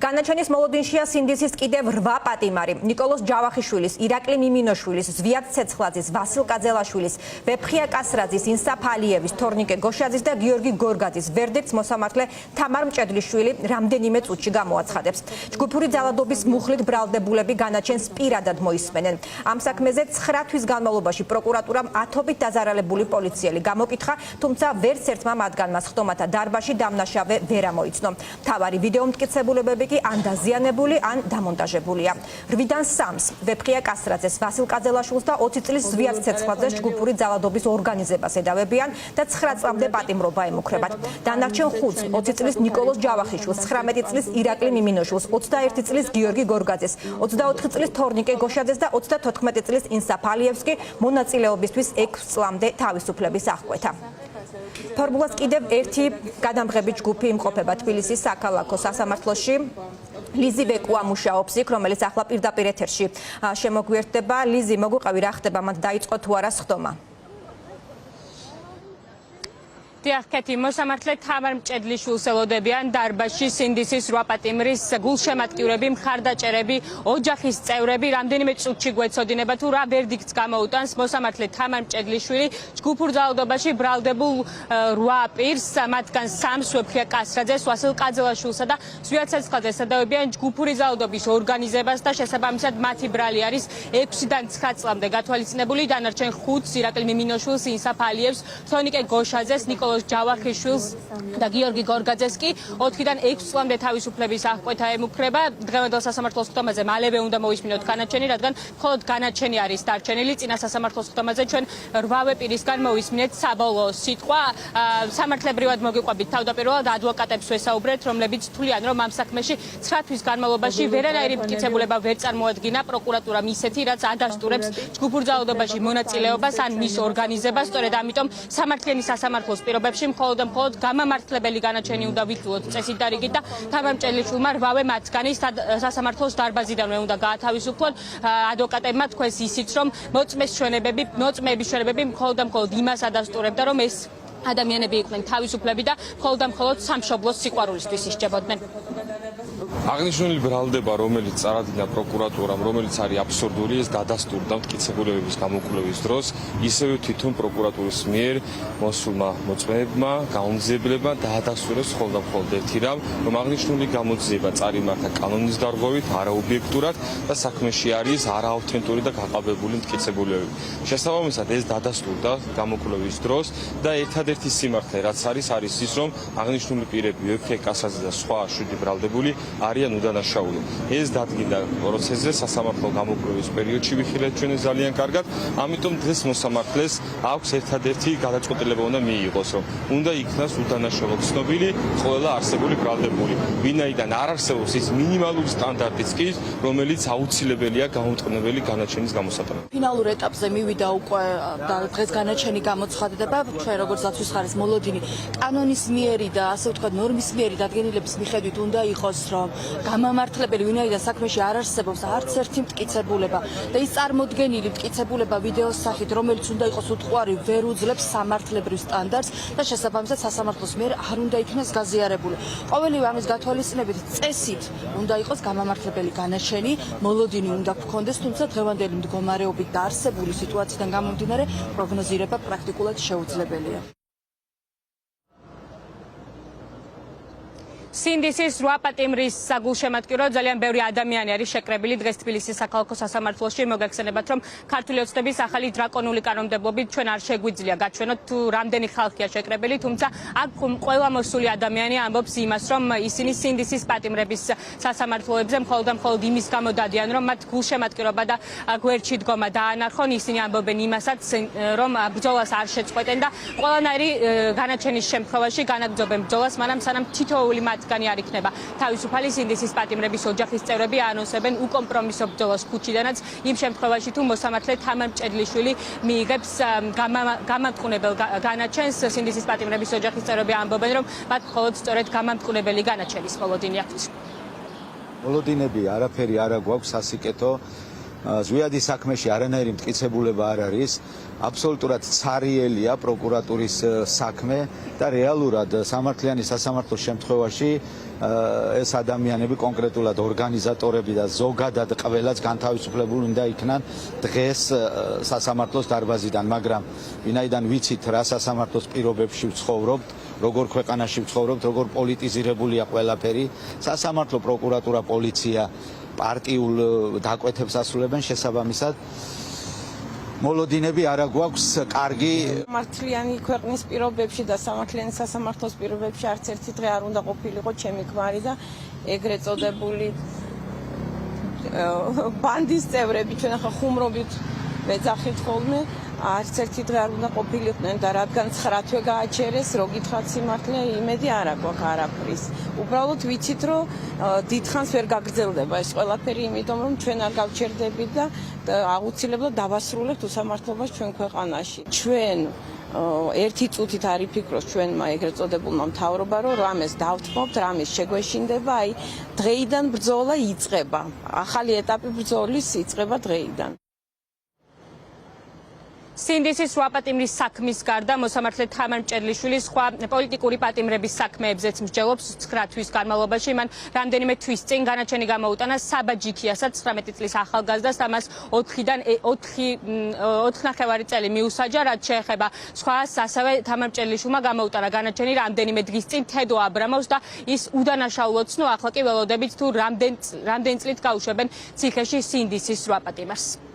განაჩენის მოლოდინშია სინდისის კიდევ 8 პატიმარი. ნიკოლოზ ჯავახიშვილის, ირაკლი მიმინოშვილის, ზვიად ცეცხლაძის, ვასილ კაძელაშვილის, ვეფხია კასრაძის, ინსაფ ალიევის, თორნიკე გოშაძის და გიორგი გორგაძის ვერდიქტს მოსამართლე თამარ მჭედლიშვილი რამდენიმე წუთში გამოაცხადებს. ჯგუფური ძალადობის მუხლით ბრალდებულები განაჩენს პირადად მოისმენენ. ამ საქმეზე 9 თვის განმავლობაში პროკურატურამ ათობით დაზარალებული პოლიციელი გამოკითხა, თუმცა ვერც ერთმა მათგანმა სხდომათა დარბაზში დამნაშავე ვერ ამოიცნო. მთავარი ვიდეო მტკიცებულებები კი ან დაზიანებული, ან დამონტაჟებულია. 8-დან 3-ს ვეფხია კასრაძეს, ვასილ კაძელაშვილს და 20 წლის ზვიად ცეცხლაძეს ჯგუფური ძალადობის ორგანიზებას ედავებიან და 9 წლამდე პატიმრობა ემუქრებათ. დანარჩენ 5-ს 20 წლის ნიკოლოზ ჯავახიშვილს, 19 წლის ირაკლი მიმინოშვილს, 21 წლის გიორგი გორგაძეს, 24 წლის თორნიკე გოშაძეს და 34 წლის ინსაფ ალიევს კი მონაწილეობისთვის 6 წლამდე თავისუფლების აღკვეთა. ფორმულას კიდევ ერთი გადამღები ჯგუფი იმყოფება თბილისის საქალაქო სასამართლოში. ლიზი ვეკუა მუშაობს იქ, რომელიც ახლა პირდაპირ ეთერში შემოგვიერთდება. ლიზი, მოგუყევი, რა ხდება, მათ დაიწყო თუ არა სხდომა? დიახ, კეთი, მოსამართლე თამარ მჭედლიშვილს ელოდებიან დარბაზში სინდისის 8 პატიმრის გულშემატკივრები, მხარდაჭერები, ოჯახის წევრები. რამდენიმე წუთში გვეცოდინება თუ რა ვერდიქტს გამოუტანს მოსამართლე თამარ მჭედლიშვილი ჯგუფურ ძალადობაში ბრალდებულ 8 პირს, მათგან 3-ს ვეფხია კასრაძეს, ვასილ კაძელაშვილსა და ზვიად ცეცხლაძეს ედავებიან ჯგუფური ძალადობის ორგანიზებას და შესაბამისად მათი ბრალი არის 6-დან 9 წლამდე გათვალისწინებული. დანარჩენ 5-ს ირაკლი მიმინოშვილს, ინსაფ ალიევს, თორნიკე გოშაძეს, ნიკოლოზ ჯავახიშვილს და გიორგი გორგაძეს კი 4-დან 6 წლამდე თავისუფლების აღკვეთა ემუქრება. დღევანდელ სასამართლოს სხდომაზე მალევე უნდა მოვისმინოთ განაჩენი, რადგან მხოლოდ განაჩენი არის დარჩენილი. წინა სასამართლოს სხდომაზე ჩვენ 8 პირისგან მოვისმინეთ საბოლოო სიტყვა. სამართლებრივად მოგიყვებით თავდაპირველად ადვოკატებს ვესაუბრეთ, რომლებიც თვლიან, რომ ამ საქმეში 9 თვის განმავლობაში ვერანაირი მტკიცებულება ვერ წარმოადგინა პროკურატურამ ისეთი, რაც ადასტურებს ჯგუფურ ძალადობაში მონაწილეობას ან მის ორგანიზებას. სწორედ ამიტომ სამართლიანი სასამართლოს პირობებში მხოლოდ გამამართლებელი განაჩენი უნდა ვიხილოთ წესით და რიგით და თამარ მჭედლიშვილმა 8 მათგანი სასამართლოს დარბაზიდანვე უნდა გაათავისუფლონ. ადვოკატებმა თქვეს ისიც, რომ მოწმეების ჩვენებები მხოლოდ იმას ადასტურებდა, რომ ეს ადამიანები იყვნენ თავისუფლები და მხოლოდ სამშობლოს სიყვარულისთვის ისჯებოდნენ. აღნიშნული ბრალდება, რომელიც წარადგინა პროკურატურამ, რომელიც არის აბსურდული, ეს დადასტურდა მტკიცებულებების გამოკვლევის დროს, ისევე თვითონ პროკურატურის მიერ მოსულმა მოწმეებმა გაუმძიებლებმა დაადასტურეს მხოლოდ ერთი რამ, რომ აღნიშნული გამოძიება წარიმართა კანონის დარღვევით, არაობიექტურად და საქმეში არის არაავთენტური და გაყალბებული მტკიცებულებები. შესაბამისად, ეს დადასტურდა გამოკვლევის დროს და ერთადერთი სიმართლე, რაც არის ის, რომ აღნიშნული პირები, ვეფხია კასრაძე და სხვა 7 ბრალდებული არიან უდანაშაულო. ეს დადგინდა პროცესზე სასამართლო გამოკვლევის პერიოდში ვიხილეთ ჩვენ ძალიან კარგად. ამიტომ დღეს მოსამართლეს აქვს ერთადერთი გადაწყვეტილება უნდა მიიღოს, რომ უნდა იქნას უდანაშაულო ცნობილი ყველა არსებული ბრალდებული. ვინაიდან არ არსებობს ის მინიმალური სტანდარტიც კი, რომელიც აუცილებელია გამომწყნებელი განაჩენის გამოსატანად. ფინალურ ეტაპზე მივიდა უკვე და დღეს განაჩენი გამოცხადდება. ჩვენ როგორც დაცვის ხარის მოლოდინი კანონის მიერი და ასე ვთქვათ ნორმის მიერი დადგენილების მიხედვით უნდა იყოს, რომ გამამართლებელი ვინაიდან საქმეში არ არსებობს არც ერთი მტკიცებულება და ის წარმოდგენილი მტკიცებულება ვიდეოს სახით, რომელიც უნდა იყოს უტყუარი, ვერ უძლებს სამართლებრივ სტანდარტს და შესაბამისად სასამართლოს მიერ არ უნდა იქნას გაზიარებული. ყოველივე ამის გათვალისწინებით წესით უნდა იყოს გამამართლებელი განაჩენი, მოლოდინი უნდა გქონდეს, თუმცა დღევანდელი მდგომარეობით და არსებული სიტუაციიდან გამომდინარე პროგნოზირება პრაქტიკულად შეუძლებელია. სინდისის 8 პატიმრის საგულშემატკივრო ძალიან ბევრი ადამიანი არის შეკრებილი დღეს თბილისის საქალაქო სასამართლოში. მოგეხსენებათ, რომ ქართული ოცნების ახალი დრაკონული კანონმდებლობით ჩვენ არ შეგვიძლია გაჩვენოთ თუ რამდენი ხალხია შეკრებილი, თუმცა აქ ყველა მოსული ადამიანი ამბობს იმას, რომ ისინი სინდისის პატიმრების სასამართლოებზე მხოლოდ იმის გამო დადიან, რომ მათ გულშემატკივრობა და გვერდში დგომა დაანარხონ. ისინი ამბობენ იმასაც, რომ ბრძოლას არ შეწყვეტენ და ყველანაირი განაჩენის შემთხვევაში განაგრძობენ ბრძოლას, მაგრამ სანამ თითოეული მათგანი არ იქნება თავისუფალი. სინდისის პატიმრების ოჯახის წევრები ანონსებენ უკომპრომისო ბრძოლას ქუჩიდანაც იმ შემთხვევაში თუ მოსამართლე თამარ მჭედლიშვილი მიიღებს გამამტყუნებელ განაჩენს. სინდისის პატიმრების ოჯახის წევრები ამბობენ, რომ მათ მხოლოდ სწორედ გამამტყუნებელი განაჩენის მოლოდინი აქვთ. მოლოდინები არაფერი არ აქვს სასიკეთო. ზვიადის საქმეში არანაირი მტკიცებულება არ არის. აბსოლუტურად ცარიელია პროკურატურის საქმე და რეალურად სამართლიანი სასამართლოს შემთხვევაში ეს ადამიანები კონკრეტულად ორგანიზატორები და ზოგადად ყველაც განთავისუფლებული უნდა იქნან დღეს სასამართლოს დარბაზიდან, მაგრამ ვინაიდან ვიცით რა სასამართლოს პირობებში ვცხოვრობთ, როგორ ქვეყანაში ვცხოვრობთ, როგორ პოლიტიზირებულია ყველაფერი, სასამართლო, პროკურატურა, პოლიცია პარტიულ დაკვეთებს ასრულებენ, შესაბამისად მოლოდინები არა გვაქვს კარგი მართლიანი ქვეყნის პირობებში და სამართლიანი სასამართლოს პირობებში არც ერთი დღე არ უნდა ყოფილიყო ჩემი ქმარი და ეგრეთ წოდებული ბანდის წევრები, ჩვენ ახლა ხუმრობით ვეძახით ხოლმე, არც ერთი დღე არ უნდა ყოფილიყვნენ და რადგან 9 თვე გააჩერეს, რო გითხრათ სიმართლე, იმედი არ აქვს არაფრის. უბრალოდ ვიცით, რომ დიდხანს ვერ გაგრძელდება ეს ყველაფერი, იმიტომ რომ ჩვენ არ გავჩერდებით და აუცილებლად დავასრულებთ უსამართლობას ჩვენ ქვეყანაში. ჩვენ ერთი წუთით არ იფიქროს ჩვენმა ეგრეთ წოდებულმა მთავრობა, რომ რამეს დავთმობთ, რამეს შეგვეშინდება, აი დღეიდან ბრძოლა იწყება. ახალი ეტაპი ბრძოლის იწყება დღეიდან. სინდისის 8 პატიმრის საქმის გარდა მოსამართლე თამარ მჭედლიშვილი სხვა პოლიტიკური პატიმრების საქმეებზეც მსჯელობს 9 თვის განმავლობაში. მან რამდენიმე თვის წინ განაჩენი გამოუტანა საბა ჯიქიასაც 19 წლის ახალგაზრდას და მას 4-დან 4.5 წელი მიუსაჯა, რაც შეეხება სხვას, ასევე თამარ მჭედლიშვილმა გამოუტანა განაჩენი რამდენიმე დღის წინ თედო აბრამოვს და ის უდანაშაულოდ ცნო, ახლა კი ველოდებით თუ რამდენ წლით გაუშვებენ ციხეში სინდისის 8 პატიმარს.